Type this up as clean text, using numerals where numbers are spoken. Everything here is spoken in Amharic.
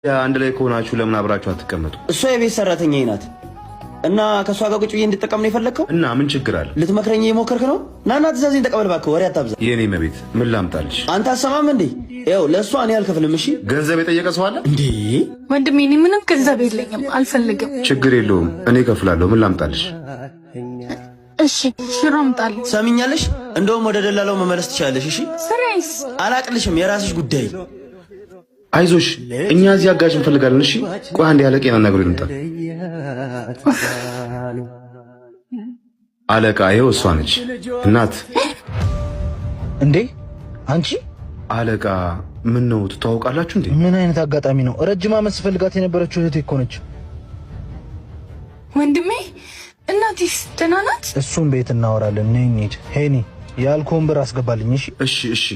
አንድ ላይ ከሆናችሁ ለምን አብራችሁ አትቀመጡ? እሷ የቤት ሰራተኛዬ ናት እና ከሷ ጋር ቁጭ ብዬ እንድጠቀም ነው የፈለግከው? እና ምን ችግር አለ? ልትመክረኝ እየሞከርክ ነው? ናና ትእዛዜን ተቀበል እባክህ፣ ወሬ አታብዛ። የኔ መቤት ምን ላምጣልሽ? አንተ አሰማም እንዴ? ያው ለእሷ እኔ አልከፍልም። እሺ ገንዘብ የጠየቀ ሰው አለ እንዴ? ወንድሜ እኔ ምንም ገንዘብ የለኝም፣ አልፈልግም። ችግር የለውም እኔ እከፍላለሁ። ምን ላምጣልሽ? እሺ ሽሮ አምጣልኝ። ሰሚኛለሽ? እንደውም ወደ ደላላው መመለስ ትችላለሽ። እሺ ስራይስ አላቅልሽም፣ የራስሽ ጉዳይ። አይዞሽ እኛ እዚህ አጋዥ እንፈልጋለን። እሺ ቆይ አንዴ አለቄን አናግሮ ይምጣ። አለቃ ይኸው እሷ ነች። እናት እንዴ አንቺ አለቃ ምን ነው ትተዋውቃላችሁ እንዴ? ምን አይነት አጋጣሚ ነው? ረጅም ዓመት ስፈልጋት የነበረችው እህቴ እኮ ነች። ወንድሜ እናትስ ደህና ናት? እሱም ቤት እናወራለን። ነይ እንሂድ። ሄኒ ያልኩህን ብር አስገባልኝ። እሺ እሺ እሺ